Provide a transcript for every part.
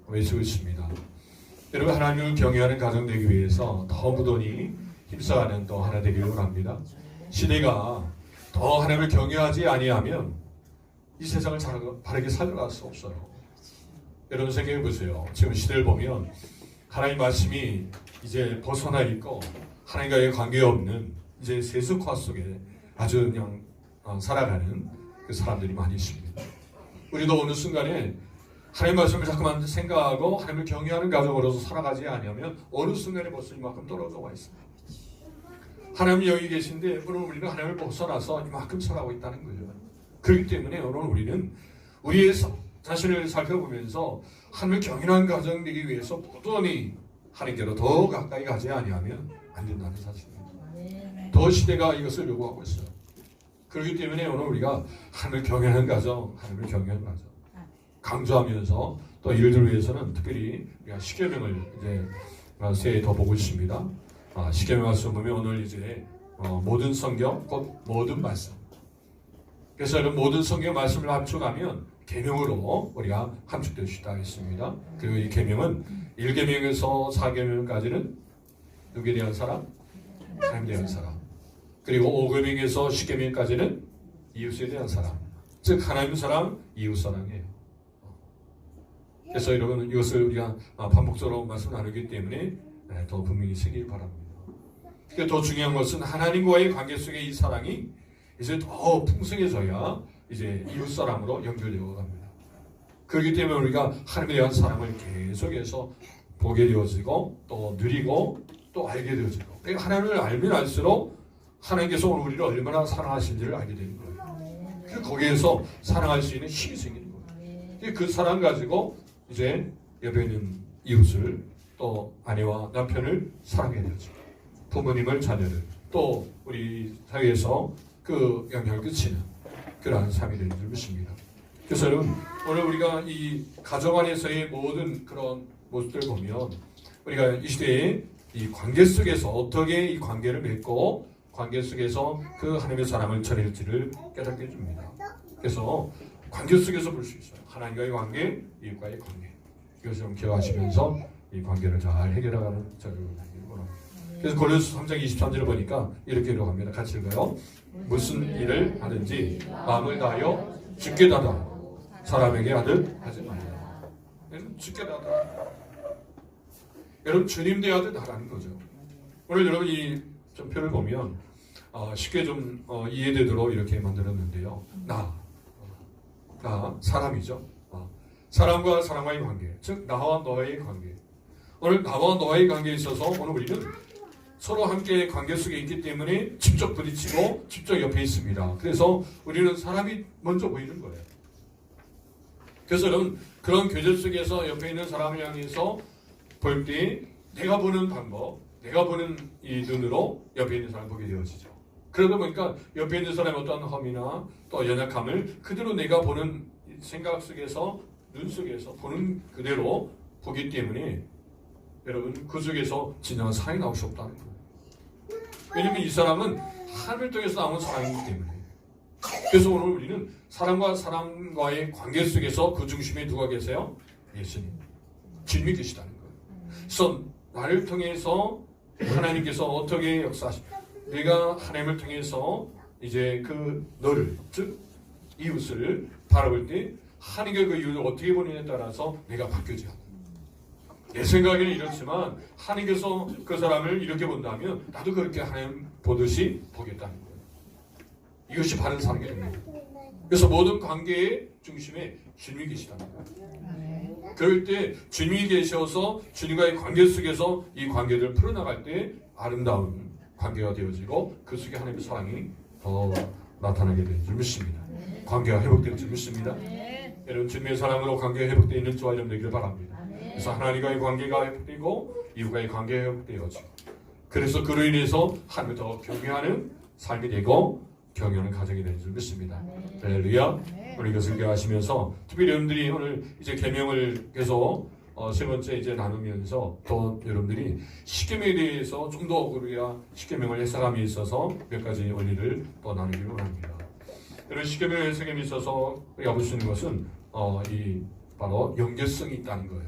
외치고 있습니다. 여러분, 하나님을 경외하는 가정 되기 위해서 더 무던히 힘써가는 또 하나 되기를 원합니다. 시대가 더 하나님을 경외하지 아니하면 이 세상을 바르게 살아갈 수 없어요. 여러분 생각해 보세요. 지금 시대를 보면 하나님 말씀이 이제 벗어나 있고 하나님과의 관계가 없는 이제 세속화 속에 아주 그냥 살아가는 그 사람들이 많이 있습니다. 우리도 어느 순간에 하나님 말씀을 자꾸만 생각하고 하나님을 경외하는 가정으로서 살아가지 않으면 어느 순간에 벌써 이만큼 떨어져 와 있습니다. 하나님이 여기 계신데 오늘 우리는 하나님을 벗어나서 이만큼 살아가고 있다는 거죠. 그렇기 때문에 오늘 우리는 우리의 자신을 살펴보면서 하나님을 경외하는 가정 되기 위해서 부단히 하나님께로 더 가까이 가지 아니하면 안 된다는 사실입니다. 더 시대가 이것을 요구하고 있어요. 그렇기 때문에 오늘 우리가 하나님을 경외하는 가정, 하나님을 경외하는 가정 강조하면서 또 이를 위해서는 특별히 우리가 십계명을 이제 새해 더 보고 있습니다. 십계명 말씀 보면 오늘 이제 모든 성경 곧 모든 말씀. 그래서 이런 모든 성경 말씀을 합쳐가면 계명으로 우리가 함축될 수 있다 하겠습니다. 그리고 이 계명은 1계명에서 4계명까지는 누구에 대한 사람? 하나님에 대한 사람. 그리고 5계명에서 10계명까지는 이웃에 대한 사람. 즉 하나님 사랑, 이웃 사랑이에요. 그래서 여러분 이것을 우리가 반복적으로 말씀 나누기 때문에 더 분명히 새기길 바랍니다. 더 중요한 것은 하나님과의 관계 속에 이 사랑이 이제 더 풍성해져야 이제 이웃 사랑으로 연결되어 갑니다. 그렇기 때문에 우리가 하나님에 대한 사랑을 계속해서 보게 되어지고 또 누리고 또 알게 되어지고 그러니까 하나님을 알면 알수록 하나님께서 오늘 우리를 얼마나 사랑하신지를 알게 되는 거예요. 그 거기에서 사랑할 수 있는 힘이 생기는 거예요. 그 사랑 가지고 이제 옆에 있는 이웃을 또 아내와 남편을 사랑해야 되죠. 부모님을 자녀를 또 우리 사회에서 그 영향을 끼치는 그러한 삶이 되는 줄 믿습니다. 그래서 여러분 오늘 우리가 이 가정 안에서의 모든 그런 모습들을 보면 우리가 이 시대에 이 관계 속에서 어떻게 이 관계를 맺고 관계 속에서 그 하나님의 사랑을 전할지를 깨닫게 해줍니다. 그래서 관계 속에서 볼 수 있어요. 하나님과의 관계, 이웃과의 관계. 이것을 좀 기억하시면서 이 관계를 잘 해결하는 저를 되기를 원합니다. 그래서 고린도서 3장 23절을 보니까 이렇게 기록합니다. 같이 읽어요. 무슨 일을 하든지 마음을 다하여 주께 다하라. 사람에게 하듯 하지 말라. 주께 다하라. 여러분 주님 대하듯 하라는 거죠. 오늘 여러분 이 좀 표를 보면 쉽게 좀 이해되도록 이렇게 만들었는데요. 나 사람이죠. 사람과 사람과의 관계, 즉 나와 너의 관계. 오늘 나와 너의 관계에 있어서 오늘 우리는 서로 함께 관계 속에 있기 때문에 직접 부딪히고 직접 옆에 있습니다. 그래서 우리는 사람이 먼저 보이는 거예요. 그래서 여러분 그런 교제 속에서 옆에 있는 사람을 향해서 볼 때 내가 보는 방법, 내가 보는 이 눈으로 옆에 있는 사람을 보게 되어지죠. 그러다 보니까 옆에 있는 사람의 어떤 험이나 또 연약함을 그대로 내가 보는 생각 속에서 눈 속에서 보는 그대로 보기 때문에 여러분 그 속에서 진정한 사랑이 나올 수 없다는 거예요. 왜냐하면 이 사람은 하나님을 통해서 나온 사랑이기 때문에. 그래서 오늘 우리는 사람과 사람과의 관계 속에서 그 중심에 누가 계세요? 예수님. 주님이 계시다는 거예요. 그래서 나를 통해서 하나님께서 어떻게 내가 하나님을 통해서 이제 그 너를 즉 이웃을 바라볼 때 하나님과 그 이웃을 어떻게 보느냐에 따라서 내가 바뀌어져야 합니다. 내 생각에는 이렇지만 하나님께서 그 사람을 이렇게 본다면 나도 그렇게 하나님 보듯이 보겠다는 거예요. 이것이 바른 사랑의 행위입니다. 그래서 모든 관계의 중심에 주님이 계시다는 거예요. 그럴 때 주님이 계셔서 주님과의 관계 속에서 이 관계를 풀어나갈 때 아름다운 관계가 되어지고 그 속에 하나님의 사랑이 더 나타나게 되는 줄 믿습니다. 관계가 회복되는 줄 믿습니다. 여러분 주님의 사랑으로 관계가 회복되어 있는 저와 여러분 되기를 바랍니다. 그래서 하나님과의 관계가 회복되고 이웃과의 관계가 회복되어지고 그래서 그로 인해서 하나님을 더 경외하는 삶이 되고 경외하는 가정이 되는 줄 믿습니다. 할렐루야. 오늘 이것을 기억하시면서 특별히 여러분들이 오늘 이제 계명을 계속 세 번째 이제 나누면서 또 여러분들이 십계명에 대해서 좀 더 우리가 십계명을 해석함에 있어서 몇 가지 원리를 또 나누기를 원합니다. 여러분 십계명의 해석에 있어서 우리가 볼 수 있는 것은 이 바로 연결성이 있다는 거예요.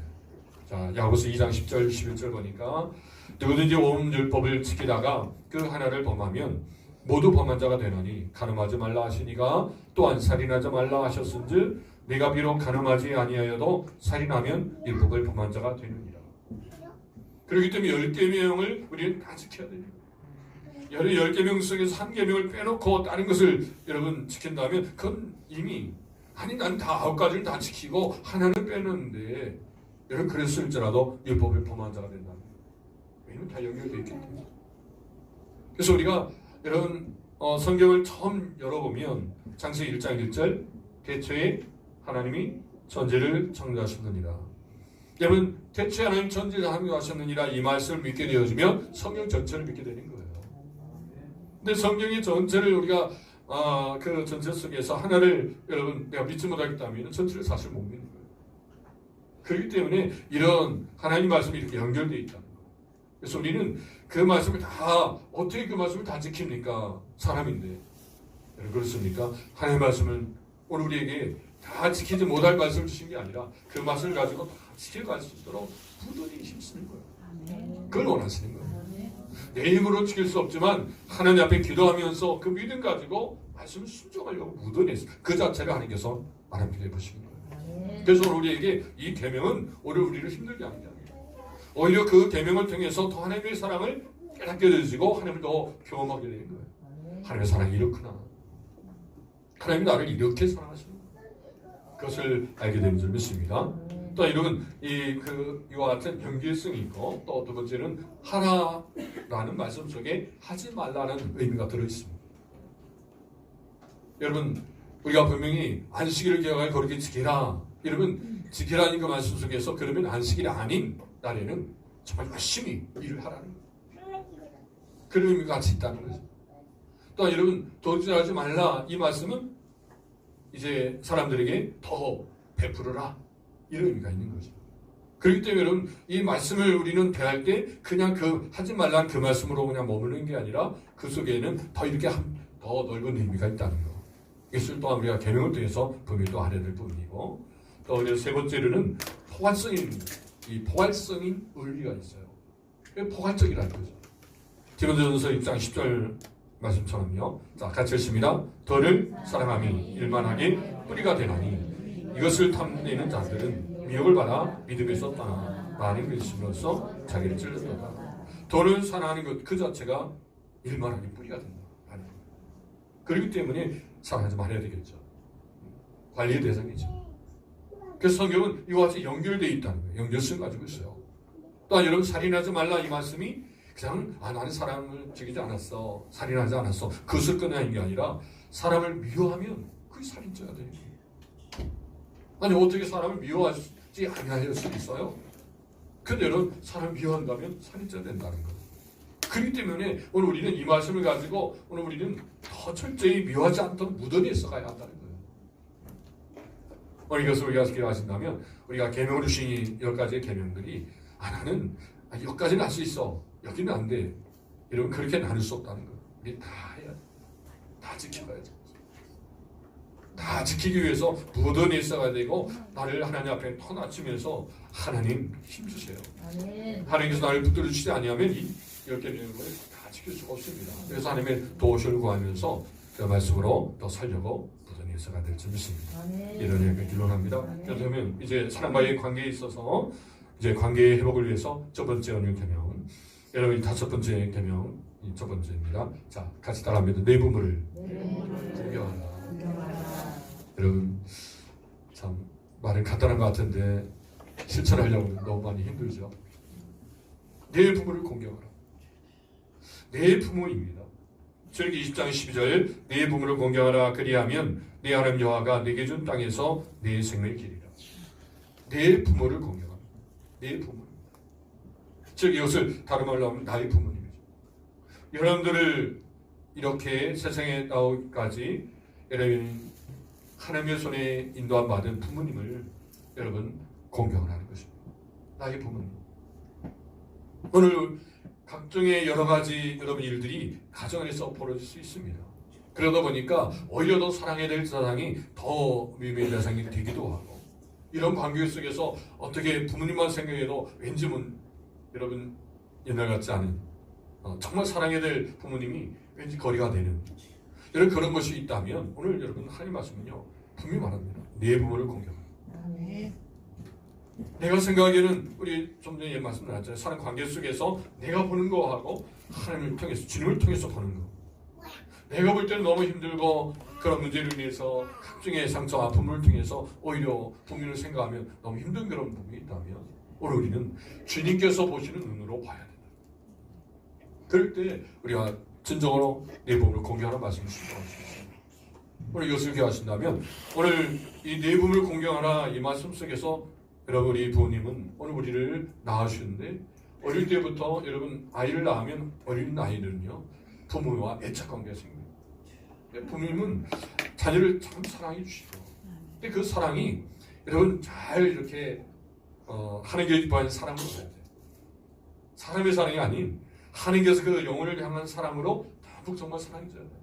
자, 야고보서 2장 10절 11절 보니까 누구든지 온 율법을 지키다가 그 하나를 범하면 모두 범한 자가 되나니 간음하지 말라 하시니가 또한 살인하지 말라 하셨은즉 내가 비록 간음하지 아니하여도 살인하면 율법을 범한 자가 되느니라. 그렇기 때문에 10계명을 우리는 다 지켜야 됩니다. 10계명 속에서 한 계명을 빼놓고 다른 것을 여러분 지킨다면 그건 이미 아니 난 다 9가지를 다 지키고 하나는 빼놓는데 여러분 그랬을지라도 율법을 범한 자가 된다. 왜냐면 다 연결되어 있기 때문에. 그래서 우리가 여러분 성경을 처음 열어보면 창세기 1장 1절 대초에 하나님이 천지를 창조하셨느니라. 여러분 대초에 하나님 천지를 창조하셨느니라 이 말씀을 믿게 되어지면 성경 전체를 믿게 되는 거예요. 근데 성경의 전체를 우리가 그 전체 속에서 하나를 여러분 내가 믿지 못하겠다면 전체를 사실 못 믿는 거예요. 그렇기 때문에 이런 하나님 말씀이 이렇게 연결되어 있다는 거예요. 그래서 우리는 그 말씀을 다 어떻게 그 말씀을 다 지킵니까? 사람인데 여러분 그렇습니까? 하나님의 말씀을 오늘 우리에게 다 지키지 못할 말씀을 주신 게 아니라 그 말씀을 가지고 다 지켜갈 수 있도록 부단히 힘쓰는 거예요. 그걸 원하시는 거예요. 내 힘으로 지킬 수 없지만 하나님 앞에 기도하면서 그 믿음 가지고 말씀을 순종하려고 무던해서 그 자체를 하나님께서 바람피게 해보시는 거예요. 그래서 우리에게 이 계명은 오히려 우리를 힘들게 하는 게 아니에요. 오히려 그 계명을 통해서 더 하나님의 사랑을 깨닫게 되시고 하나님을 더 경험하게 되는 거예요. 하나님의 사랑이 이렇구나. 하나님이 나를 이렇게 사랑하시는 거예요. 그것을 알게 되는 줄 믿습니다. 또 이런 이와 같은 연결성이 있고 또 두 번째는 하라라는 말씀 속에 하지 말라는 의미가 들어있습니다. 여러분 우리가 분명히 안식일을 기억하여 거룩히 지키라. 여러분 지키라는 그 말씀 속에서 그러면 안식일이 아닌 날에는 정말 열심히 일을 하라는 거예요. 그런 의미가 같이 있다는 거죠. 또 여러분 도둑질하지 말라 이 말씀은 이제 사람들에게 더 베풀어라 이런 의미가 있는 거죠. 그렇기 때문에 여러분 이 말씀을 우리는 대할 때 그냥 그 하지 말라는 그 말씀으로 그냥 머무르는 게 아니라 그 속에는 더 이렇게 더 넓은 의미가 있다는 거. 이것을 또한 우리가 계명을 통해서 분명히 또 알아야 될 부분이고 또 세 번째로는 포괄성인 의리가 있어요. 포괄적이라는 거죠. 디모데전서 6장 10절 말씀처럼요. 자, 같이 읽습니다. 너를 사랑함이 일만하게 뿌리가 되나니 이것을 탐내는 자들은 미혹을 받아 믿음에서 떠나 많은 근심으로써 자기를 찔렀도다. 너를 사랑하는 것 그 자체가 일만하게 뿌리가 된다. 그렇기 때문에 사랑하지 말아야 되겠죠. 관리의 대상이죠. 그래서 성경은 이와 같이 연결되어 있다는 거예요. 연결성을 가지고 있어요. 또한 여러분 살인하지 말라 이 말씀이 그냥 나는 사람을 죽이지 않았어. 살인하지 않았어. 그것을 끝내는 게 아니라 사람을 미워하면 그게 살인죄가 되는 거예요. 아니 어떻게 사람을 미워하지 아니할 수 있어요? 근데 여러분 사람 미워한다면 살인죄가 된다는 거예요. 그렇기 때문에 오늘 우리는 이 말씀을 가지고 오늘 우리는 더 철저히 미워하지 않도록 무던히 써가야 한다는 거예요. 오늘 이것을 우리가 기도하신다면 우리가 계명으로 주신 10가지의 계명들이 나는 여기까지는 할 수 있어. 여기는 안 돼. 이러면 그렇게 나눌 수 없다는 거예요. 우리 다 해야 돼. 다 지켜가야죠. 다 지키기 위해서 무던히 써가야 되고 나를 하나님 앞에 터낮추면서 하나님 힘주세요. 하나님께서 나를 붙들어 주시지 아니하면 이 10계명을 다 지킬 수가 없습니다. 그래서 하나님의 도우심을 구하면서 그 말씀으로 더 살려고 무던히 써가야 될 줄 믿습니다. 이런 얘기를 기원합니다. 그러면 이제 사람과의 관계에 있어서 이제 관계 회복을 위해서 첫 번째 언유 계명, 여러분 다섯 번째 계명 이 첫 번째입니다. 자, 같이 따라합니다. 내 부모를 공경하라. 여러분 참 말은 간단한 것 같은데 실천하려고 너무 많이 힘들죠. 내 부모를 공경하라. 내 부모입니다. 출애굽기 20장 12절 내 부모를 공경하라 그리하면 내 하나님 여호와가 내게 준 땅에서 내 생명을 기리라. 내 부모를 공경하라. 내 부모. 즉 이것을 다른 말로 하면 나의 부모님이죠. 여러분들을 이렇게 세상에 나오기까지 여러분 하나님의 손에 인도함 받은 부모님을 여러분 공경을 하는 것입니다. 나의 부모님. 오늘 각종의 여러 가지 여러분 일들이 가정 안에서 벌어질 수 있습니다. 그러다 보니까 오히려 더 사랑해야 될 대상이 더 미움의 대상이 되기도 하고 이런 관계 속에서 어떻게 부모님만 생각해도 왠지 여러분 옛날 같지 않은 정말 사랑해야 될 부모님이 왠지 거리가 되는 여러분 그런 것이 있다면 오늘 여러분 하나님 말씀은요 분명히 말합니다. 내 부모를 공경하라. 내가 생각하기에는 우리 좀 전에 말씀 나왔잖아요. 사랑 관계 속에서 내가 보는 거하고 하나님을 통해서 주님을 통해서 보는 거. 내가 볼 때는 너무 힘들고 그런 문제로 인해서 각종의 상처 아픔을 통해서 오히려 부모님을 생각하면 너무 힘든 그런 부분이 있다면 오늘 우리는 주님께서 보시는 눈으로 봐야 된다. 그럴 때 우리가 진정으로 내 부모를 공경하는 말씀을 순종할 수 있습니다. 오늘 이것을 기억하신다면 오늘 이 내 부모를 공경하라 이 말씀 속에서 여러분 우리 부모님은 오늘 우리를 낳으시는데 어릴 때부터 여러분 아이를 낳으면 어린 아이들은요 부모와 애착 관계가 생깁니다. 부모님은 자녀를 참 사랑해 주시고 근데 그 사랑이 여러분 잘 이렇게 하나님께 기뻐하는 사랑으로 가야 돼요. 사람의 사랑이 아닌 하나님께서 그 영혼을 향한 사랑으로 더욱 정말 사랑해줘야 돼요.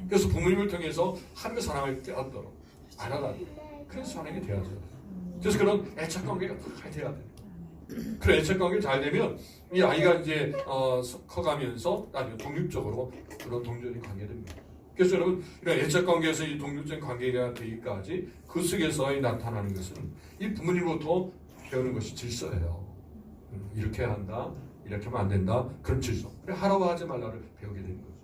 그래서 부모님을 통해서 하나님의 사랑을 깨닫도록 알아가는 그런 사랑이 되어야 돼요. 그래서 그런 애착 관계가 잘 돼야 돼요. 그런 애착 관계가 잘 되면 이 아이가 이제 커가면서 나중에 독립적으로 그런 동료적인 관계가 됩니다. 그래서 여러분 이런 애착 관계에서 이 독립적인 관계가 되기까지 그 속에서 나타나는 것은 이 부모님으로부터 배우는 것이 질서예요. 이렇게 해야 한다, 이렇게 하면 안 된다 그런 질서. 그래 하라고 하지 말라를 배우게 되는 거죠.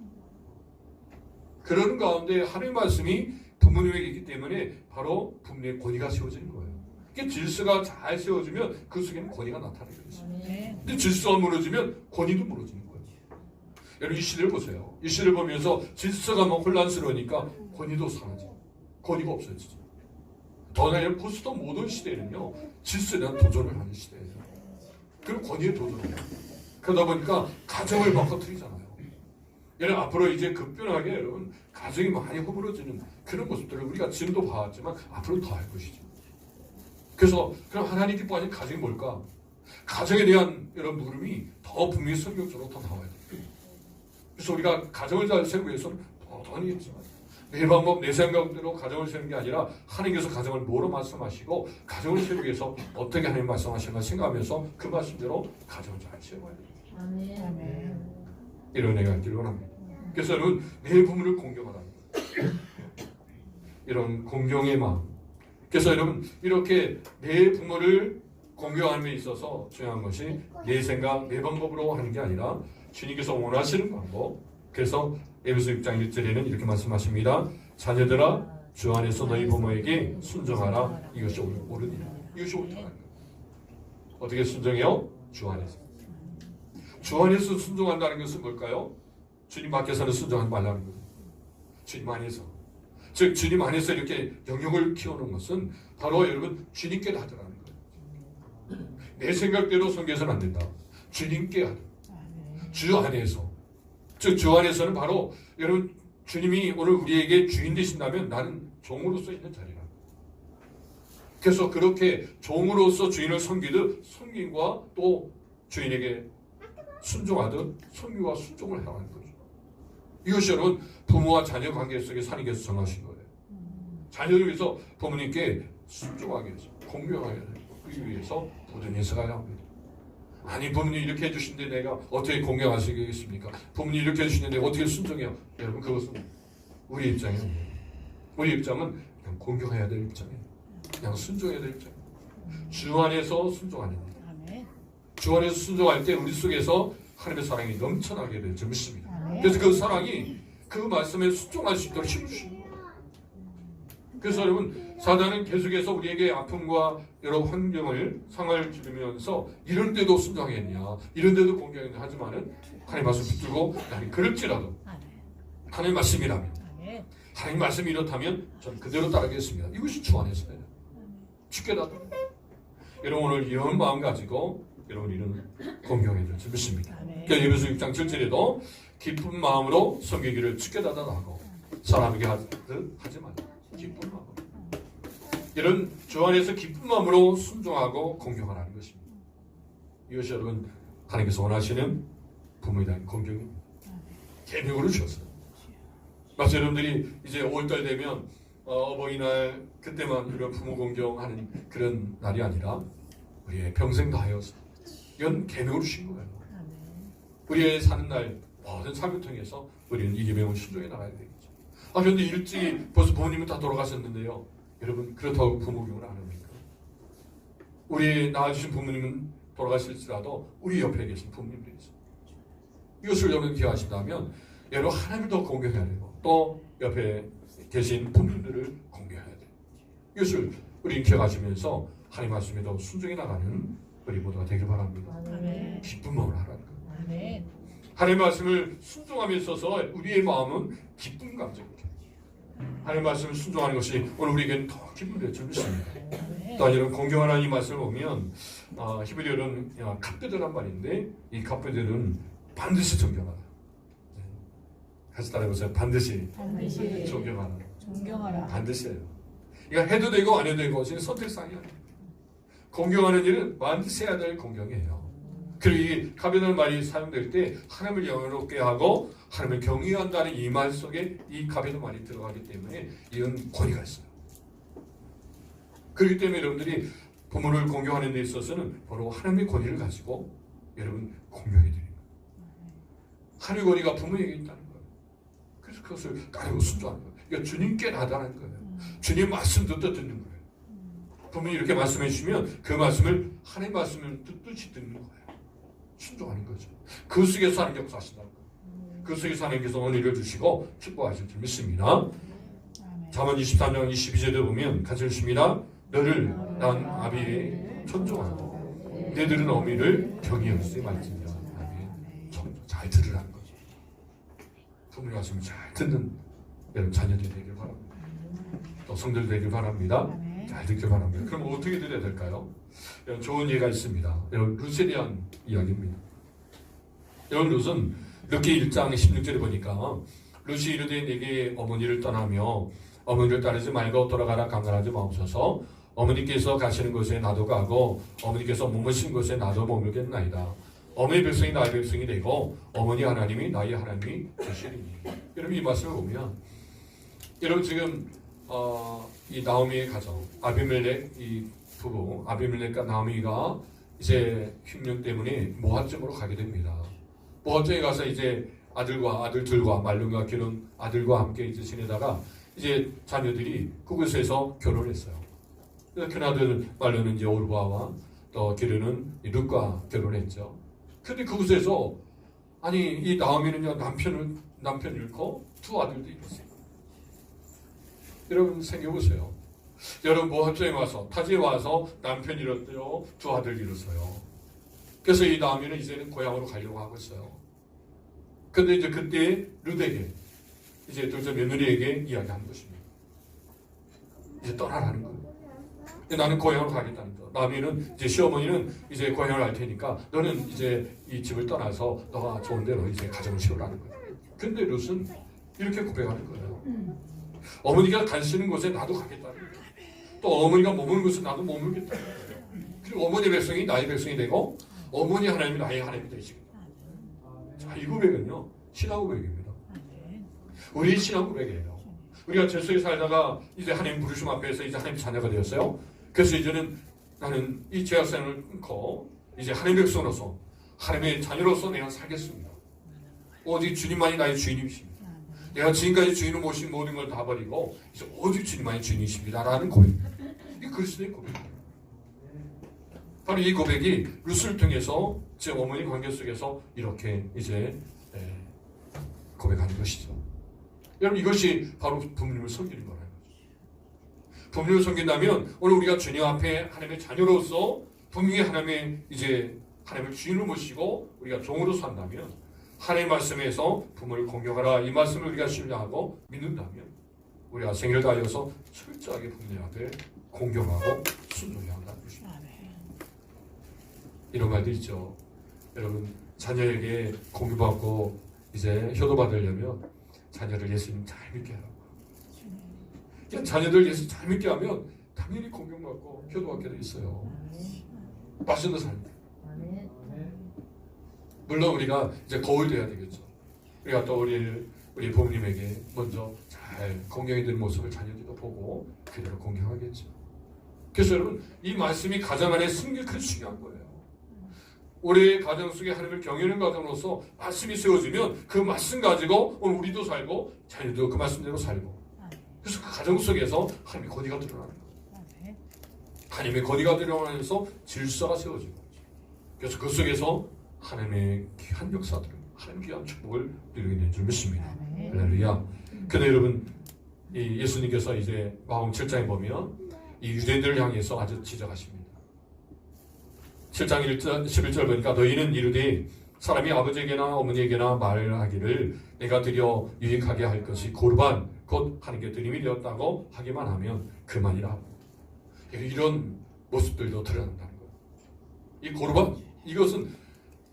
그러는 가운데 하나님의 말씀이 부모님에게 있기 때문에 바로 부모님의 권위가 세워지는 거예요. 이게 질서가 잘 세워지면 그 속에는 권위가 나타나게 되겠습니다. 근데 질서가 무너지면 권위도 무너지는 거예요. 여러분 이 시대를 보세요. 이 시대를 보면서 질서가 막 혼란스러우니까 권위도 사라지고 권위가 없어지죠. 더 나아가 포스트 모던 시대는요 질서에 대한 도전을 하는 시대예요. 그리고 권위에 도전해요. 그러다 보니까 가정을 바꿔뜨리잖아요. 여러분 앞으로 이제 급변하게 여러분 가정이 많이 허물어지는 그런 모습들을 우리가 지금도 봐왔지만 앞으로 더 할 것이죠. 그래서 그럼 하나님 기뻐하는 가정이 뭘까? 가정에 대한 이런 물음이 더 분명히 성경적으로 더 나와야 돼요. 그래서 우리가 가정을 잘 세우기 위해서는 더 아니겠지만 내 방법, 내 생각대로 가정을 세우는 게 아니라 하나님께서 가정을 뭐로 말씀하시고 가정을 세우기 위해서 어떻게 하나님 말씀하시는가 생각하면서 그 말씀대로 가정을 잘 세워야 돼요. 아멘. 이런 애가 있기를 원합니다. 그래서 여러분 내 부모를 공경하라. 이런 공경의 마음. 그래서 여러분 이렇게 내 부모를 공경함에 있어서 중요한 것이 내 생각, 내 방법으로 하는 게 아니라 주님께서 원하시는 방법. 그래서 에베소 6장 1절에는 이렇게 말씀하십니다. 자녀들아 주 안에서 너희 부모에게 순종하라. 이것이 옳으니라. 이것이 옳다는 거예요. 어떻게 순종해요? 주 안에서. 주 안에서 순종한다는 것은 뭘까요? 주님 밖에서는 순종하지 말라는 거예요. 주님 안에서. 즉 주님 안에서 이렇게 영역을 키우는 것은 바로 여러분 주님께 하더라는 거예요. 내 생각대로 섬겨서는 안 된다. 주님께 하더. 주 안에서. 즉 주 안에서는 바로 여러분 주님이 오늘 우리에게 주인 되신다면 나는 종으로서 있는 자리라. 그래서 그렇게 종으로서 주인을 섬기듯 섬김과 또 주인에게 순종하듯 섬기와 순종을 해나가는 거죠. 이것이 여러분 부모와 자녀 관계 속에 하나님께서 정하신 거예요. 자녀를 위해서 부모님께 순종하게 해서 공경하게 하기 위해서 모든 예서가야 합니다. 아니 부모님 이렇게 해주신데 내가 어떻게 공경하시겠습니까? 부모님 이렇게 해주시는데 어떻게 순종해요? 여러분 그것은 우리 입장이에요. 우리 입장은 그냥 공경해야 될 입장이에요. 그냥 순종해야 될 입장이에요. 주 안에서 순종하는 거예요. 주 안에서 순종할 때 우리 속에서 하나님의 사랑이 넘쳐나게 될 줄 믿습니다. 그래서 그 사랑이 그 말씀에 순종할 수 있도록 힘주시는 거예요. 그래서 여러분 사단은 계속해서 우리에게 아픔과 여러 상을 주면서 이런 데도 순종하겠냐 이런 데도 공경하겠냐 하지만은 하나님 말씀 붙들고 나는 그럴지라도 하나님 말씀이라면 하나님 말씀이 이렇다면 저는 그대로 따르겠습니다. 이것이 주 안에서예요. 죽게 다 여러분 오늘 이런 마음 가지고 여러분 이런 공경해 줄 줄 믿습니다. 그러니까 에베소 6장 7절에도 기쁜 마음으로 섬기기를 죽게 다하고 사람에게 하지 말라. 기쁜 마음. 이런 주 안에서 기쁜 마음으로 순종하고 공경하라는 것입니다. 이것이 여러분 하나님께서 원하시는 부모에 대한 공경입니다. 계명으로 주셨어요. 마치 여러분들이 이제 5월달 되면 어버이날 그때만 우리가 부모 공경하는 그런 날이 아니라 우리의 평생 다하여서 이건 계명으로 주신 거예요. 우리의 사는 날 모든 삶을 통해서 우리는 이 계명을 순종해 나가야 되겠죠. 그런데 일찍 벌써 부모님은 다 돌아가셨는데요. 여러분 그렇다고 부모 공경을 안 합니까? 우리 낳아주신 부모님은 돌아가실지라도 우리 옆에 계신 부모님들이 있어요. 이것을 여러분 기억하신다면 여러분 하나님을 더 공경해야 되고 또 옆에 계신 부모님들을 공경해야 돼요. 이것을 우리 기억하시면서 하나님 말씀에 더 순종해 나가는 우리 모두가 되길 바랍니다. 아멘. 기쁜 마음을 하라는 거예요. 아멘. 하나님 말씀을 순종함에 있어서 우리의 마음은 기쁜 감정이에요. 하나님 말씀을 순종하는 것이 오늘 우리에게는 더 기쁨을 주십니다. 또 여러분 공경하는 이 말씀을 보면 히브리어는 갑베드란 말인데 이 갑베드는 반드시 존경하라. 같이 따라해보세요. 반드시 존경하라. 존경하라. 반드시예요. 그러니까 해도 되고 안 해도 되고 선택사항이 아니에요. 공경하는 일은 반드시 해야 될 공경이에요. 그리고 이 갑이라는 말이 사용될 때 하나님을 영원롭게 하고 하나님을 경외한다는 이 말 속에 이 갑이라는 말이 들어가기 때문에 이건 권위가 있어요. 그렇기 때문에 여러분들이 부모를 공경하는 데 있어서는 바로 하나님의 권위를 가지고 여러분 공경해 드립니다. 하나님의 권위가 부모에게 있다는 거예요. 그래서 그것을 따르고 순종하는 거예요. 그러니까 주님께 나다는 거예요. 주님 말씀도 듣는 거예요. 부모님이 이렇게 말씀해 주시면 그 말씀을 하나님의 말씀을 뜻뜻이 듣는 거예요. 순종하는 거죠. 그 속에서 하나님 역사하신다는 거예요. 그 속에서 하나님께서 은혜를 주시고 축복하실 줄 믿습니다. 잠언 23장 22절에 보면 같이 읽습니다. 너를 난 아비에 존중하고 내들은 어미를 경외하시 말지니라. 아멘. 잘 들으라는 거죠. 부모님 말씀을 잘 듣는 여러분 자녀들이 되길 바랍니다. 또 성도들 되길 바랍니다. 잘 듣길 바랍니다. 그럼 어떻게 들어야 될까요? 여러분 좋은 예가 있습니다. 여러분 룻에 대한 이야기입니다. 여러분 룻은 룻기 1장 16절에 보니까 룻이 이르되 내게 어머니를 떠나며 어머니를 따르지 말고 돌아가라 강간하지 마옵소서. 어머니께서 가시는 곳에 나도 가고 어머니께서 머무신 곳에 나도 머물겠나이다. 어머니 백성이 나의 백성이 되고 어머니 하나님이 나의 하나님이 되시리니. 여러분 이 말씀을 보면 여러분 지금 이 나오미의 가정 아비멜렉 이 부부 아비멜렉과 나오미가 이제 흉년 때문에 모압점으로 가게 됩니다. 모압점에 가서 이제 아들들과 말론과 기른 아들과 함께 이제 지내다가 이제 자녀들이 그곳에서 결혼했어요. 그래서 큰 아들 말론은 이제 오르바와 또 기르는 룻과 결혼했죠. 근데 그곳에서 아니 이 나오미는요 남편 잃고 두 아들도 잃었어요. 여러분 생각해보세요. 여러분 모압점에 와서 타지에 와서 남편 잃었대요. 두 아들 잃었어요. 그래서 이 나오미는 이제는 고향으로 가려고 하고 있어요. 근데 이제 그때 룻에게 이제 둘째 며느리에게 이야기하는 것입니다. 이제 떠나라는 거예요. 나는 고향으로 가겠다는 거. 나오미는 이제 시어머니는 이제 고향을 갈 테니까 너는 이제 이 집을 떠나서 너가 좋은 데로 이제 가정을 세우라는 거예요. 근데 룻은 이렇게 고백하는 거예요. 어머니가 가시는 곳에 나도 가겠다는 거예요. 또 어머니가 머무는 곳에 나도 머물겠다는 거예요. 그리고 어머니 백성이 나의 백성이 되고 어머니 하나님이 나의 하나님이 되시겠다. 자, 이 고백은요 신앙 고백입니다. 우리 신앙 고백이에요. 우리가 죄수에 살다가 이제 하나님 부르심 앞에서 이제 하나님 자녀가 되었어요. 그래서 이제는 나는 이 죄악생을 끊고 이제 하나님의 백성으로서 하나님의 자녀로서 내가 살겠습니다. 오직 주님만이 나의 주인이십니다. 내가 지금까지 주인을 모신 모든 걸 다 버리고 이제 오직 주님만이 주인이십니다. 라는 고백입니다. 이게 그리스도의 고백입니다. 바로 이 고백이 룻을 통해서 제 어머니 관계 속에서 이렇게 이제 고백하는 것이죠. 여러분 이것이 바로 부모님을 섬기는 거라는 거죠. 부모님을 섬긴다면 오늘 우리가 주님 앞에 하나님의 자녀로서 분명히 하나님의 이제 하나님을 주인으로 모시고 우리가 종으로서 한다면 하나님의 말씀에서 부모를 공경하라 이 말씀을 우리가 신뢰하고 믿는다면 우리가 생일을 다하여서 철저하게 부모님 앞에 공경하고 순종해야 한다는 것입니다. 이런 말도 있죠. 여러분 자녀에게 공유받고 이제 효도받으려면 자녀를 예수님 잘 믿게 하라고. 자녀들 예수 잘 믿게 하면 당연히 공경받고 효도받게 돼 있어요. 맛있는 삶. 물론 우리가 이제 거울 돼야 되겠죠. 우리가 또 우리 부모님에게 먼저 잘 잘 공경해드리는 모습을 자녀들도 보고 그대로 공경하겠죠. 그래서 여러분 이 말씀이 가정 안에 승리 큰 중요한 거예요. 우리의 가정 속에 하나님을 경외하는 가정으로서 말씀이 세워지면 그 말씀 가지고 오늘 우리도 살고 자녀도 그 말씀대로 살고 그래서 그 가정 속에서 하나님의 권위가 드러나는 거예요. 하나님의 권위가 드러나면서 질서가 세워지고 그래서 그 속에서 하나님의 귀한 역사들을 하나님의 귀한 축복을 누리게 된 줄 믿습니다. 할렐루야. 근데 여러분 이 예수님께서 이제 마음 7장에 보면 이 유대인들을 향해서 아주 지적하십니다. 7장 11절 보니까 너희는 이르되 사람이 아버지에게나 어머니에게나 말하기를 내가 드려 유익하게 할 것이 고르반 곧 하나님께 드림이 되었다고 하기만 하면 그만이라. 이런 모습들도 드러난다는 거예요. 이 고르반 이것은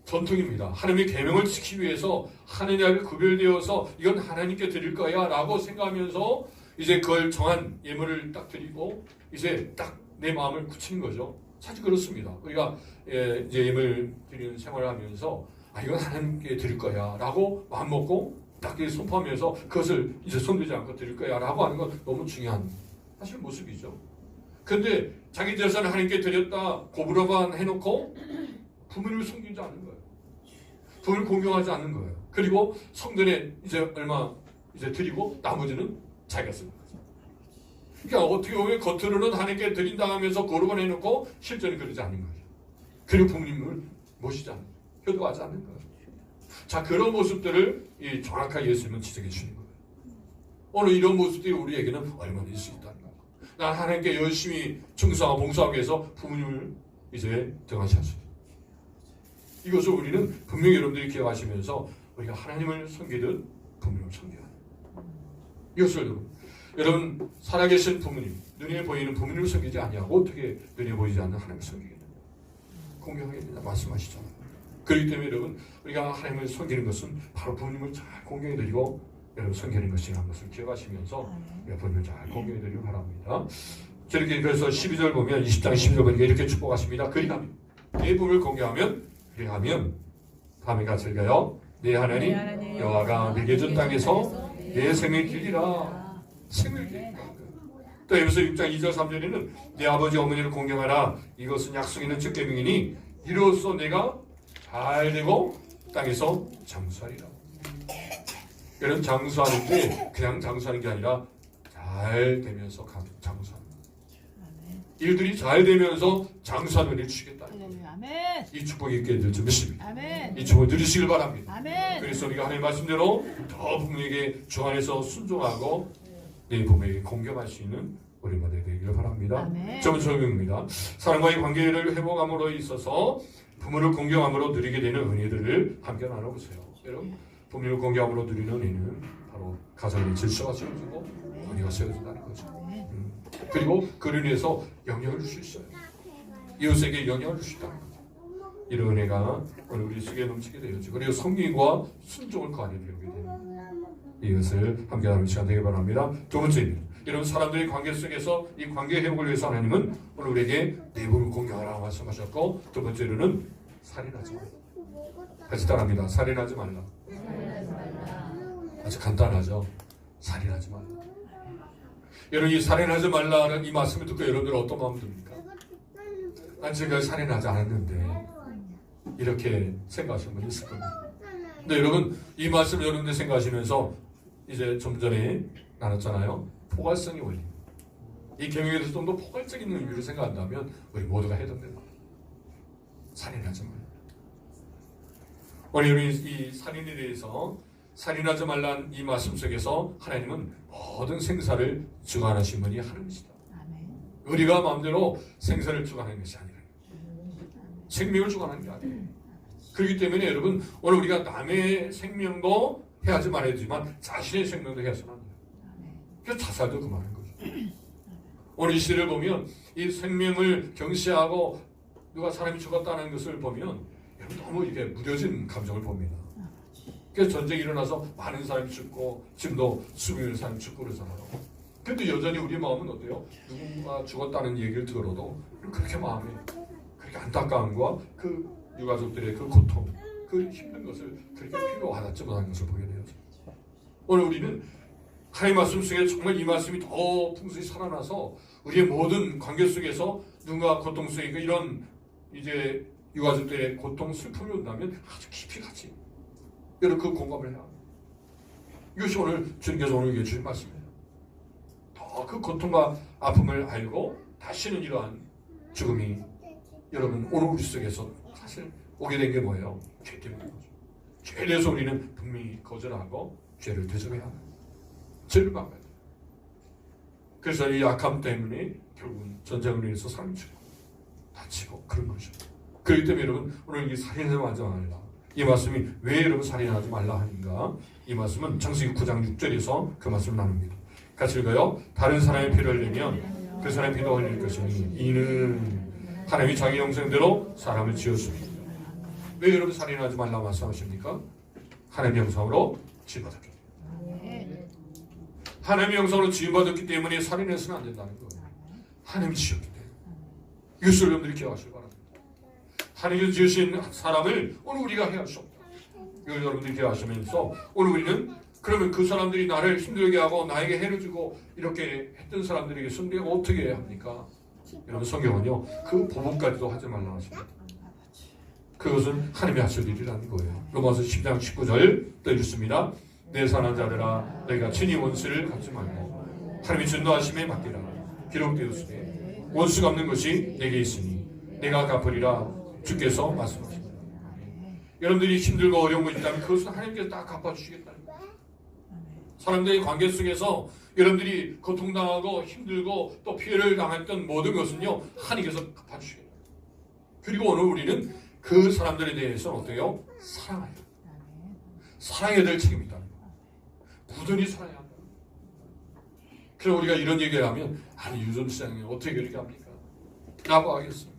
전통입니다. 하나님의 계명을 지키기 위해서 하느님 앞에 구별되어서 이건 하나님께 드릴 거야 라고 생각하면서 이제 그걸 정한 예물을 딱 드리고 이제 딱 내 마음을 굳히는 거죠. 사실 그렇습니다. 우리가 이제 예물 드리는 생활을 하면서 이건 하나님께 드릴 거야 라고 마음 먹고 딱 선포하면서 그것을 이제 손대지 않고 드릴 거야 라고 하는 건 너무 중요한 사실 모습이죠. 근데 자기 재산을 하나님께 드렸다 고부러만 해놓고 부모님을 섬기지 않는 거예요. 부모님을 공경하지 않는 거예요. 그리고 성전에 이제 얼마 이제 드리고 나머지는 자기가 쓰는 거죠. 그러니까 어떻게 보면 겉으로는 하나님께 드린다 하면서 고르곤 해놓고 실제는 그러지 않는 거죠. 그리고 부모님을 모시지 않는 거예요. 효도하지 않는 거예요. 자, 그런 모습들을 정확하게 예수님은 지적해 주시는 거예요. 오늘 이런 모습들이 우리에게는 얼마나 있을 수 있다는 거예요. 난 하나님께 열심히 충성하고 봉사하기 위해서 부모님을 이제 등한시하시죠. 이것을 우리는 분명히 여러분들이 기억하시면서 우리가 하나님을 섬기듯 부모님을 섬겨야 해요. 이것을 여러분 살아계신 부모님, 눈에 보이는 부모님을 섬기지 아니하고 어떻게 눈에 보이지 않는 하나님을 섬기겠느냐, 공경하겠느냐 말씀하시잖아요. 그렇기 때문에 여러분 우리가 하나님을 섬기는 것은 바로 부모님을 잘 공경해드리고 여러분 섬기는 것이라는 것을 기억하시면서 부모님을 잘 공경해드리기 바랍니다. 저렇게 그래서 12절 보면 20장 12절 보니까 이렇게 축복하십니다. 그리하면 내 부모를 공경하면 다음에 같이 읽어요. 내 하나님 여호와가 내게 준 땅에서 내 생을 길리라. 생을 길리라. 또 에베소 6장 2절 3절에는 내 아버지 어머니를 공경하라. 이것은 약속 있는 칡계명이니 이로써 내가 잘 되고 땅에서 장수하리라. 여러분 장수하는데 그냥 장수하는 게 아니라 잘 되면서 장수하는 거예요. 일들이 잘 되면서 장수하는 일을 주시겠다. 이 축복이 있게 될 줄 믿습니다. 이 축복을 누리시길 바랍니다. 그래서 우리가 하나님의 말씀대로 더 부모에게 주 안에서 순종하고 내 부모에게 공경할 수 있는 우리 모두가 되기를 바랍니다. 저는 조명입니다. 사랑과의 관계를 회복함으로 있어서 부모를 공경함으로 누리게 되는 은혜들을 함께 나눠보세요. 여러분 부모를 공경함으로 누리는 은혜는 바로 가정의 질서가 세워지고 은혜가 세워진다는 거죠. 그리고 그로 인해서 영향을 줄 수 있어요. 이웃에게 영향을 줄 수 있다는 거죠. 이런 은혜가 오늘 우리 속에 넘치게 되었죠. 그리고 성경과 순종을 그 안에 배우게 되는 이것을 함께 나누는 시간 되길 바랍니다. 두 번째는 이런 사람들의 관계 속에서 이 관계 회복을 위해서 하나님은 오늘 우리에게 내 부모를 공경하라고 말씀하셨고, 두 번째로는 살인하지 말라. 같이 따라합니다. 살인하지 말라. 아주 간단하죠. 살인하지 말라. 여러분 이 살인하지 말라는 이 말씀을 듣고 여러분들 어떤 마음 듭니까? 난 제가 살인하지 않았는데 이렇게 생각하시는 분이 있을 겁니다. 근데 여러분 이 말씀을 여러분들 생각하시면서 이제 좀 전에 나눴잖아요. 포괄성이 올립니다. 이 계명에 대해서 좀 더 포괄적인 의미를 생각한다면 우리 모두가 해당됩니다. 살인하지 말라. 오늘 이 살인에 대해서 살인하지 말라는 이 말씀 속에서 하나님은 모든 생사를 주관하신 분이 하나님이시다. 우리가 마음대로 생사를 주관하는 것이 아니라 생명을 주관하는 게 아니에요. 그렇기 때문에 여러분 오늘 우리가 남의 생명도 해하지 말아야 되지만 자신의 생명도 해서는 안 돼요. 그래서 자살도 그만한 거죠. 오늘 이 시대를 보면 이 생명을 경시하고 누가 사람이 죽었다는 것을 보면 여러분 너무 이렇게 무뎌진 감정을 봅니다. 그래서 전쟁이 일어나서 많은 사람이 죽고 지금도 수명의 사람이 죽고 그러잖아요. 근데 여전히 우리 마음은 어때요? 누군가 죽었다는 얘기를 들어도 그렇게 마음에 그렇게 안타까움과 그 유가족들의 그 고통, 그 힘든 것을 그렇게 필요 와닿지 못하는 것을 보게 되죠. 오늘 우리는 하나님 말씀 속에 정말 이 말씀이 더 풍성히 살아나서 우리의 모든 관계 속에서 누군가 고통 속에 이런 이제 유가족들의 고통, 슬픔이 온다면 아주 깊이 가지. 여러분 그 공감을 해야 합니다. 이것이 오늘 주님께서 오늘 얘기해 주신 말씀이에요. 더 그 고통과 아픔을 알고 다시는 이러한 죽음이 여러분 오늘 우리 속에서 사실 오게 된 게 뭐예요? 죄 때문인 거죠. 죄에 대해서 우리는 분명히 거절하고 죄를 대접해야 합니다. 죄를 막아야 돼요. 그래서 이 약함 때문에 결국은 전쟁을 위해서 사람이 죽고 다치고 그런 것이죠. 그렇기 때문에 여러분 오늘 이 살인하지 말라. 이 말씀이 왜 여러분 살인하지 말라 하는가? 이 말씀은 창세기 9장 6절에서 그 말씀을 나눕니다. 같이 읽어요. 다른 사람의 피를 흘리면 그 사람의 피도 흘릴 것이니 이는 하나님이 자기 형상대로 사람을 지었습니다. 왜 여러분 살인하지 말라 말씀하십니까? 하나님의 형상으로 지어받았기 때문에. 하나님의 형상으로 지어받았기 때문에 살인해서는 안 된다는 거예요. 하나님이 지었기 때문에. 이것을 여러분들이 기억하시기 바랍니다. 하나님이 지으신 사람을 오늘 우리가 해할 수 없다. 이걸 여러분들이 기억하시면서 오늘 우리는 그러면 그 사람들이 나를 힘들게 하고 나에게 해를 주고 이렇게 했던 사람들에게 내가 어떻게 해야 합니까? 여러분 성경은요 그 보복까지도 하지 말라 하십니다. 그것은 하나님이 하실 일이라는 거예요. 로마서 10장 19절 또 읽습니다. 내 선한 자들아 너희가 친히 원수를 갚지 말고 하나님이 전도하심에 맡기라. 기록되었으니 원수 갚는 것이 내게 있으니 내가 갚으리라 주께서 말씀하십니다. 여러분들이 힘들고 어려운 거 있다면 그것은 하나님께서 다 갚아주시겠다는 거예요. 사람들의 관계 속에서 여러분들이 고통당하고 힘들고 또 피해를 당했던 모든 것은요 하나님께서 갚아주시겠다. 그리고 오늘 우리는 그 사람들에 대해서 어때요? 사랑해요. 사랑해야 될 책임이 있다는 거예요. 부단히 사랑해야 한다. 그래서 우리가 이런 얘기를 하면 아니 유전시장이 어떻게 그렇게 합니까? 라고 하겠습니다.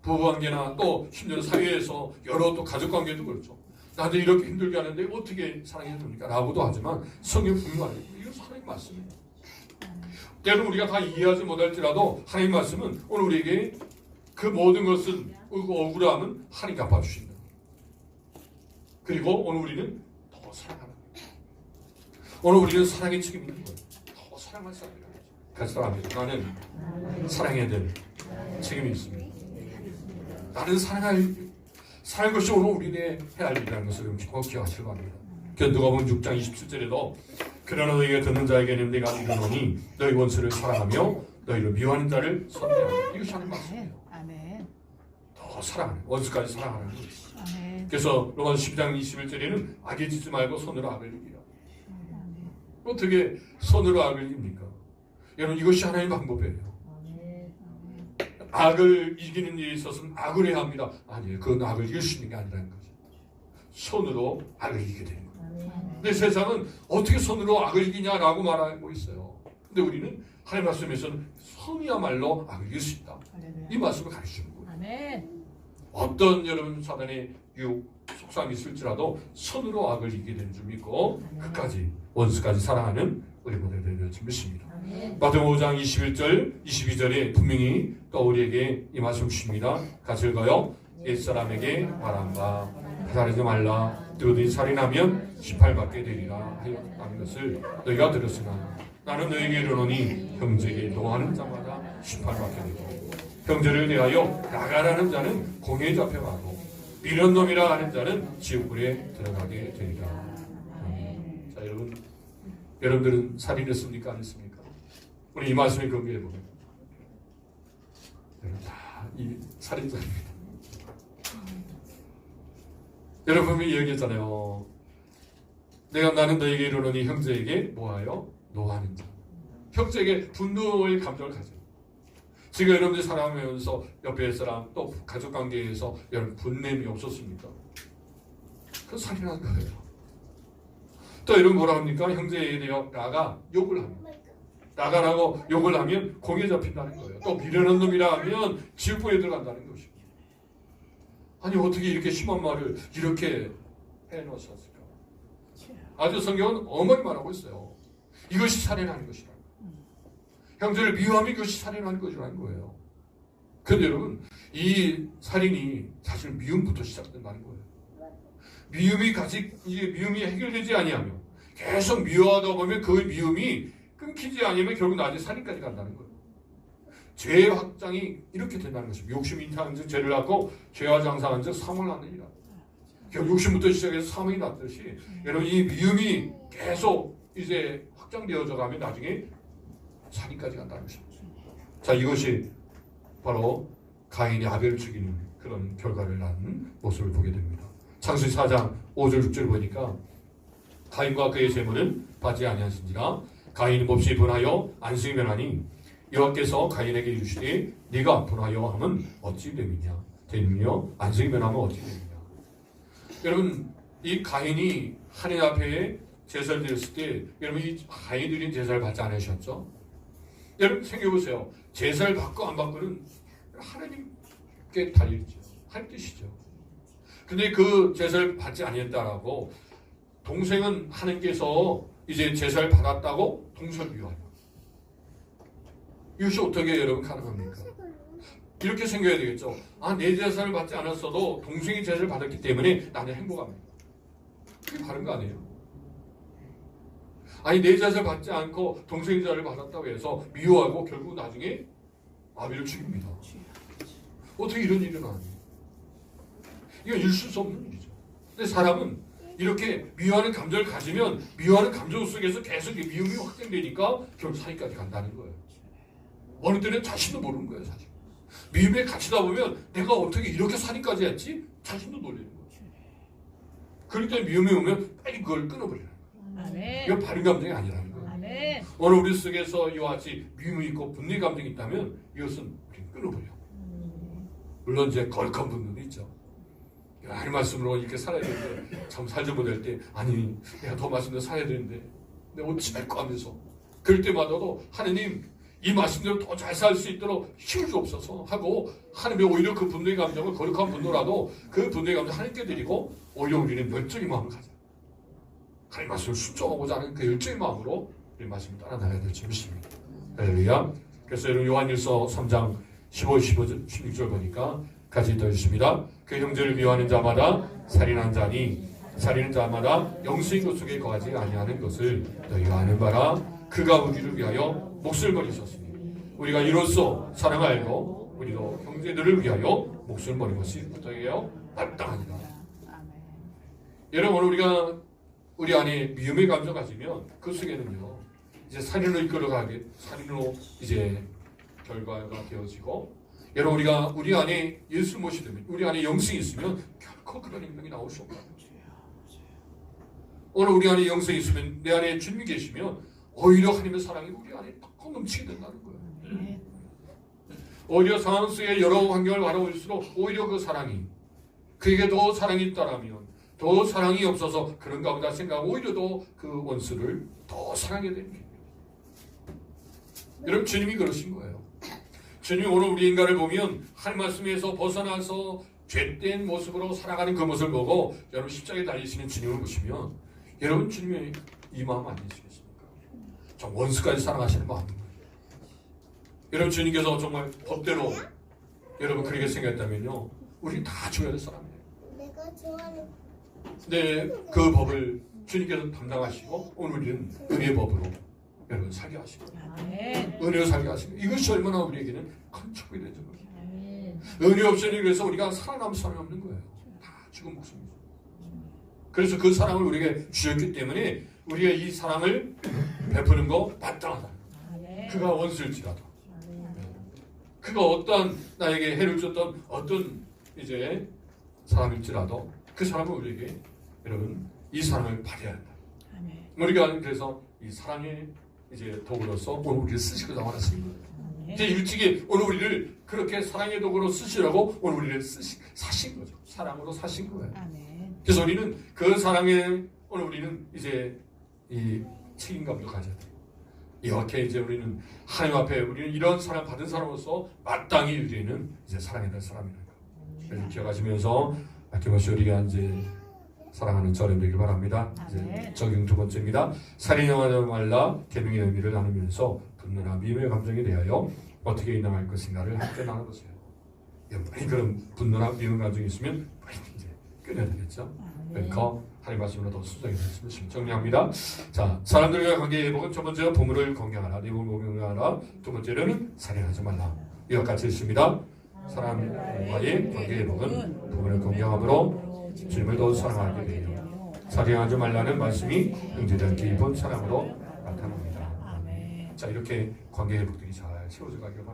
부부관계나 또 힘든 사회에서 여러 또 가족관계도 그렇죠. 나한테 이렇게 힘들게 하는데 어떻게 사랑해 줍니까? 라고도 하지만 성경 분명하고 이건 하나님 말씀이에요. 때로는 우리가 다 이해하지 못할지라도 하나님 말씀은 오늘 우리에게 그 모든 것은 억울함은 하나님 갚아주신다. 그리고 오늘 우리는 더 사랑하는 거예요. 오늘 우리는 사랑의 책임이 있는 거예요. 더 사랑할 사람이라는 거죠. 같이 따라합니다. 나는 사랑해야 될 책임이 있습니다. 나는 사랑할 것이 오늘 우리의 해야 할 일이라는 것을 꼭 기억하시기 바랍니다. 누가복음 6장 27절에도 그러나 너희가 듣는 자에게는 내가 이르노니 너희 원수를 사랑하며 너희를 미워하는 자를 선대하라. 이것이 하는 말씀이에요. 더 사랑하는 원수까지 사랑하는 거죠. 그래서 로마서 10장 21절에는 악에 지지 말고 손으로 악을 이기라. 어떻게 손으로 악을 이깁니까? 여러분 이것이 하나님의 방법이에요. 악을 이기는 일에 있어서는 악을 해야 합니다. 아니에요. 그건 악을 이길 수 있는 게 아니라는 거죠. 손으로 악을 이기게 되는 거예요. 근데 세상은 어떻게 손으로 악을 이기냐라고 말하고 있어요. 근데 우리는 하나님 말씀에서는 손이야말로 악을 이길 수 있다. 이 말씀을 가르치는 거예요. 어떤 여러분 사단의 유혹, 속상이 있을지라도 손으로 악을 이기게 되는 줄 믿고 끝까지 원수까지 사랑하는 우리 모델을 믿습니다. 마태복음 5장 21절, 22절에 분명히 또 우리에게 이 말씀 주십니다. 같이 읽어요. 옛사람에게 말한 바 살인하지 말라. 너희들이 살인하면 18받게 되리라 하였다는 것을 너희가 들었으나 나는 너희에게 이르노니 형제에게 노하는 자마다 18받게 되고 형제를 대하여 나가라는 자는 공회에 잡혀가고 이런 놈이라 하는 자는 지옥불에 들어가게 되리라. 자 여러분들은 살인했습니까? 안 했습니까? 우리 이 말씀을 경계해보면 다 이 살인자입니다. 여러분이 얘기했잖아요. 나는 너에게 이르노니 형제에게 뭐하여? 노하는 자. 형제에게 분노의 감정을 가져요. 지금 여러분들이 살아가면서 옆에 사람 또 가족관계에서 여러분 분냄이 없었습니까? 그건 살인한 거예요. 또 여러분 뭐라 합니까? 형제에 대해 나가 욕을 합니다. 나가라고 욕을 하면 공에 잡힌다는 거예요. 또 미련한 놈이라 하면 지옥불에 들어간다는 것입니다. 아니 어떻게 이렇게 심한 말을 이렇게 해놓으셨을까? 아주 성경은 어머니 말하고 있어요. 이것이 살인하는 것이라. 형제를 미워하면 이것이 살인하는 것이라는 거예요. 그런데 여러분 이 살인이 사실 미움부터 시작된다는 거예요. 미움이 해결되지 아니하며 계속 미워하다 보면 그 미움이 끊기지 않으면 결국 나중에 살인까지 간다는 거예요. 죄의 확장이 이렇게 된다는 것입니다. 욕심이 잉태한 즉 죄를 낳고 죄와 장사한 즉 사망을 낳느니라. 결국 욕심부터 시작해서 사망이 났듯이 여러분 이 미움이 계속 이제 확장되어져 가면 나중에 살인까지 간다는 것입니다. 자, 이것이 바로 가인이 아벨을 죽이는 그런 결과를 낳는 모습을 보게 됩니다. 창세기 4장 5절 6절 보니까 가인과 그의 재물은 받지 아니하신지라 가인은 몹시 분하여 안식이 면하니 여호와께서 가인에게 이르시되 네가 분하여 하면 어찌 되느냐 안식이 면하면 어찌 되느냐. 여러분 이 가인이 하나님 앞에 제사를 드렸을 때 여러분 이 가인이 드린 제사를 받지 않으셨죠? 여러분 생각해보세요. 제사를 받고 안 받고는 하나님께 달리죠. 할 뜻이죠. 근데 그 제사를 받지 아니했다라고 동생은 하나님께서 이제 제사를 받았다고 동생을 미워해요. 이것이 어떻게 여러분 가능합니까? 이렇게 생각해야 되겠죠. 아, 내 제사를 받지 않았어도 동생이 제사를 받았기 때문에 나는 행복합니다. 그게 바른 거 아니에요? 아니 내 제사를 받지 않고 동생이 제사를 받았다고 해서 미워하고 결국 나중에 아벨을 죽입니다. 어떻게 이런 일이 나니? 이건 있을 수 없는 일이죠. 근데 사람은 이렇게 미워하는 감정을 가지면 미워하는 감정 속에서 계속 미움이 확장되니까 결국 사이까지 간다는 거예요. 어느 때는 자신도 모르는 거예요, 사실. 미움에 갇히다 보면 내가 어떻게 이렇게 살인까지 했지? 자신도 놀리는 거예요. 그럴 때 미움이 오면 빨리 그걸 끊어버리는 거예요. 아멘. 이건 바른 감정이 아니라는 거예요. 아멘. 오늘 우리 속에서 이와 같이 미움이 있고 분노의 감정이 있다면 이것은 끊어버려. 물론 이제 거룩한 분들도 있죠. 하나님 말씀으로 이렇게 살아야 되는데 참 살지 못할 때 아니 내가 더 말씀대로 살아야 되는데 내가 어찌 거 하면서 그럴 때마다도 하나님 이 말씀대로 더 잘 살 수 있도록 힘을 주옵소서 하고 하나님이 오히려 그 분노의 감정을 거룩한 분노라도 그 분노의 감정을 하나님께 드리고 오히려 우리는 열정의 마음을 가져 하나님 말씀을 순종하고자 하는 그 열정의 마음으로 이 말씀을 따라 나가야 될 줄 믿습니다. 할렐루야. 그래서 여러분 요한일서 3장 15, 16절 보니까 같이 읽어주십니다. 그 형제를 미워하는 자마다 살인한 자니 살인한 자마다 영생인 것 속에 거하지 아니하는 것을 너희가 아는 바라. 그가 우리를 위하여 목숨을 버리셨으니 우리가 이로써 사랑을 알고 우리도 형제들을 위하여 목숨을 버린 것이 어떠해요? 마땅하니라. 여러분 오늘 우리가 우리 안에 미움의 감정 가지면 그 속에는요 이제 살인으로 이끌어가게 살인으로 이제 결과가 되어지고 여러분 우리가 우리 안에 예수를 모시면 우리 안에 영생이 있으면 결코 그런 행동이 나올 수 없다. 오늘 우리 안에 영생이 있으면 내 안에 주님이 계시면 오히려 하나님의 사랑이 우리 안에 더 넘치게 된다는 거예요. 오히려 상황 속에 여러 환경을 바라볼수록 오히려 그 사랑이 그에게 더 사랑이 있다라면 더 사랑이 없어서 그런가 보다 생각하고 오히려 더 그 원수를 더 사랑하게 되는 거예요. 여러분 주님이 그러신 거예요. 주님이 오늘 우리 인간을 보면 하나님 말씀에서 벗어나서 죄된 모습으로 살아가는 그 모습을 보고 여러분 십자가에 달리시는 주님을 보시면 여러분 주님의 이 마음 아니시겠습니까? 좀 원수까지 사랑하시는 마음. 여러분 주님께서 정말 법대로 여러분 그렇게 생각했다면요 우리 다 죽어야 될 사람이에요. 내가 좋아하는 네, 그 법을 주님께서 담당하시고 오늘 우리는 은혜의 법으로 여러분 살게 하시고 은혜로 살게 하시고 이것이 얼마나 우리에게는 큰 축복이 되죠. 은혜 없이는 그래서 우리가 살아남을 사람이 없는 거예요. 다 죽은 목숨이죠. 그래서 그 사랑을 우리에게 주셨기 때문에 우리가 이 사랑을 베푸는 거 마땅하다. 그가 원수일지라도 그가 어떤 나에게 해를 줬던 어떤 이제 사람일지라도 그 사람은 우리에게 여러분 이 사랑을 발휘해야 한다. 우리가 그래서 이 사랑의 이제 도구로서 오늘 우리를 쓰시고 나왔습니다. 이제 일찍이 오늘 우리를 그렇게 사랑의 도구로 쓰시라고 오늘 우리를 사신 거죠. 사랑으로 사신 거예요. 그래서 우리는 그 사랑에 오늘 우리는 이제 이 책임감도 가져야 돼요. 이렇게 이제 우리는 하나님 앞에 우리는 이런 사랑 받은 사람으로서 마땅히 우리는 이제 사랑해야 될 사람이라는 거. 그래서 기억하시면서 아낌없이 우리가 이제 사랑하는 저를 되길 바랍니다. 이제 적용 두 번째입니다. 살인하지 말라 계명의 의미를 나누면서 분노나 미움의 감정에 대하여 어떻게 인정할 것인가를 함께 나눠보세요. 여러분이 그런 분노나 미움 감정이 있으면 빨리 이제 끊어야 되겠죠. 랭커 하나님 말씀으로 더 수정해주시면 정리합니다. 자, 사람들과의 관계 회복은 첫 번째는 부모를 공경하라, 네 부모를 공경하라. 두 번째는 살인하지 말라. 이와 같이 있습니다. 사람과의 관계 회복은 부모를 공경함으로 주님을 더 사랑하게 되며, 살인하지 말라는 말씀이 형제들 깊은 사랑으로 나타납니다. 자, 이렇게 관계 회복들이 잘 세워져 가길 바랍니다.